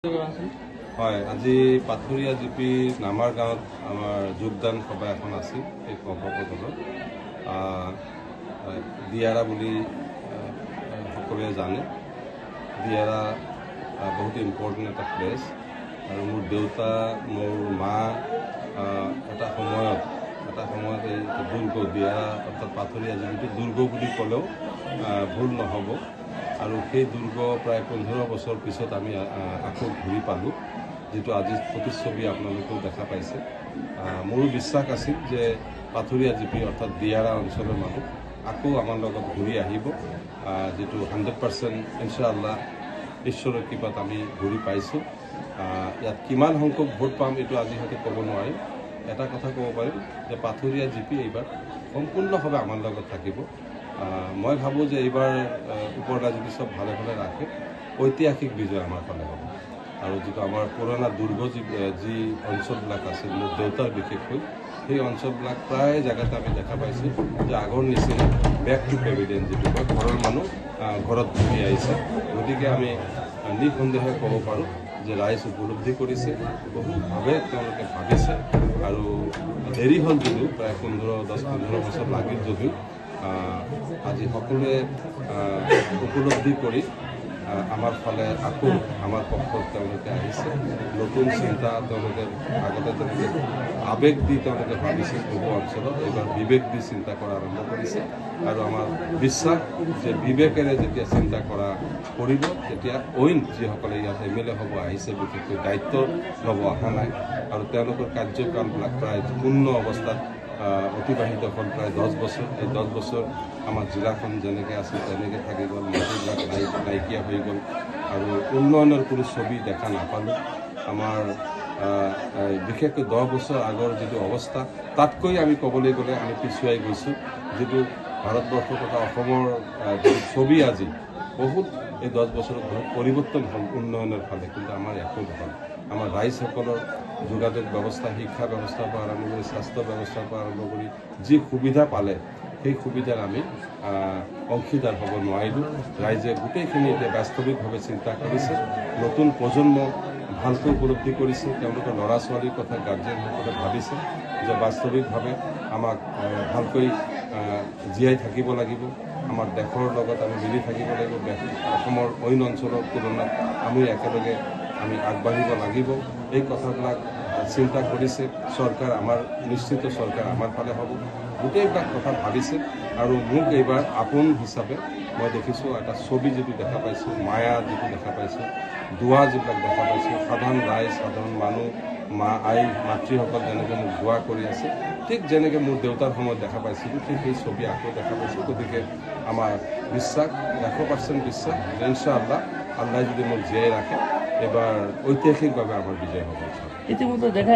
হয়, আজি পাথৰীয়া জিপিৰ নামাৰ গাঁৱত আমাৰ যোগদান সভা এখন আছিল। এই সভাপতিত দিয়াৰা বুলি সকলোৱে জানে। দিয়াৰা বহুত ইম্পৰ্টেণ্ট এটা প্লেচ আৰু মোৰ দেউতা মোৰ মা এটা সময়ত এই দুৰ্গ দিয়াৰা অৰ্থাৎ পাথৰীয়া জিপিটো দুৰ্গ বুলি ক'লেও ভুল নহ'ব। আৰু সেই দুৰ্গ প্ৰায় 15 বছৰ পিছত আমি আকৌ ঘূৰি পালোঁ, যিটো আজি প্ৰতিচ্ছবি আপোনালোকেও দেখা পাইছে। মোৰো বিশ্বাস আছিল যে পাথৰীয়া জিপি অৰ্থাৎ দিয়াৰা অঞ্চলৰ মানুহ আকৌ আমাৰ লগত ঘূৰি আহিব, যিটো 100% ইনশাআল্লাহ ঈশ্বৰৰ কৃপাত আমি ঘূৰি পাইছোঁ। ইয়াত কিমান সংখ্যক ভোট পাম এইটো আজি হয়তো ক'ব নোৱাৰিম। এটা কথা ক'ব পাৰিম যে পাথৰীয়া জিপি এইবাৰ সম্পূৰ্ণভাৱে আমাৰ লগত থাকিব। মই ভাবোঁ যে এইবাৰ ওপৰলা যদি চব ভালে ভালে ৰাখে ঐতিহাসিক বিজয় আমাৰ ফালে হ'ব। আৰু যিটো আমাৰ পুৰণা দুৰ্গ যি অঞ্চলবিলাক আছিল মোৰ দেউতাৰ বিশেষকৈ, সেই অঞ্চলবিলাক প্ৰায় জেগাতে আমি দেখা পাইছোঁ যে আগৰ নিচিনা বেক টু পেভিলিয়ন যিটো কয়, ঘৰৰ মানুহ ঘৰত ঘূৰি আহিছে। গতিকে আমি নিঃসন্দেহে ক'ব পাৰোঁ যে ৰাইজ উপলব্ধি কৰিছে, বহুভাৱে তেওঁলোকে ভাবিছে। আৰু দেৰি হ'ল যদিও প্ৰায় 10-15 বছৰ লাগিল যদিও আজি সকলোৱে উপলব্ধি কৰি আমাৰ ফালে আকৌ আমাৰ পক্ষত তেওঁলোকে আহিছে। নতুন চিন্তা তেওঁলোকে আগতে তেনেকৈ আৱেগ দি তেওঁলোকে ভাবিছে পূৰ্ব অঞ্চলত, এইবাৰ বিবেক দি চিন্তা কৰা আৰম্ভ কৰিছে। আৰু আমাৰ বিশ্বাস যে বিবেকেৰে যেতিয়া চিন্তা কৰিব তেতিয়া অইন যিসকলে ইয়াত MLA হ'ব আহিছে, বিশেষকৈ দায়িত্ব ল'ব অহা নাই আৰু তেওঁলোকৰ কাৰ্যকালবিলাক প্ৰায় পূৰ্ণ অৱস্থাত অতিবাহিত হ'ল প্ৰায় 10 বছৰ। এই 10 বছৰ আমাৰ জিলাখন যেনেকৈ আছিল তেনেকৈ থাকি গ'ল, মাটিবিলাক নাইকিয়া হৈ গ'ল আৰু উন্নয়নৰ কোনো ছবি দেখা নাপালোঁ। আমাৰ বিশেষকৈ 10 বছৰ আগৰ যিটো অৱস্থা তাতকৈ আমি ক'বলৈ গ'লে আমি পিছুৱাই গৈছোঁ। যিটো ভাৰতবৰ্ষৰ তথা অসমৰ যিটো ছবি আজি বহুত এই 10 বছৰত বহুত পৰিৱৰ্তন হ'ল উন্নয়নৰ ফালে, কিন্তু আমাৰ একো নহ'ল। আমাৰ ৰাইজসকলৰ যোগাযোগ ব্যৱস্থা, শিক্ষা ব্যৱস্থাৰ পৰা আৰম্ভ কৰি স্বাস্থ্য ব্যৱস্থাৰ পৰা আৰম্ভ কৰি যি সুবিধা পালে সেই সুবিধাৰ আমি অংশীদাৰ হ'ব নোৱাৰিলোঁ। ৰাইজে গোটেইখিনি এতিয়া বাস্তৱিকভাৱে চিন্তা কৰিছে, নতুন প্ৰজন্ম ভালকৈ উপলব্ধি কৰিছে, তেওঁলোকৰ ল'ৰা ছোৱালীৰ কথা গাৰ্জেনসকলে ভাবিছে যে বাস্তৱিকভাৱে আমাক ভালকৈ জীয়াই থাকিব লাগিব, আমাৰ দেশৰ লগত আমি মিলি থাকিব লাগিব, অসমৰ অইন অঞ্চলৰ তুলনাত আমি একেলগে আগবাঢ়িব লাগিব। এই কথাবিলাক চিন্তা কৰিছে চৰকাৰ, আমাৰ নিশ্চিত চৰকাৰ আমাৰ ফালে হ'ব। গোটেইবিলাক কথা ভাবিছে আৰু মোক এইবাৰ আপোন হিচাপে মই দেখিছোঁ এটা ছবি যিটো দেখা পাইছোঁ, মায়া যিটো দেখা পাইছোঁ, দোৱা যিবিলাক দেখা পাইছোঁ, সাধাৰণ ৰাইজ সাধাৰণ মানুহ মাতৃসকল যেনেকৈ মোক দোৱা কৰি আছে, ঠিক যেনেকৈ মোৰ দেউতাৰ সময়ত দেখা পাইছিলোঁ, ঠিক সেই ছবি আকৌ দেখা পাইছোঁ। গতিকে আমাৰ বিশ্বাস 100% বিশ্বাস যে ইনশাআল্লাহ আল্লাহ যদি মোক জীয়াই ৰাখে এইবাৰ ঐতিহাসিকভাৱে আমাৰ বিজয় হ'ব। ইতিমধ্যে দেখা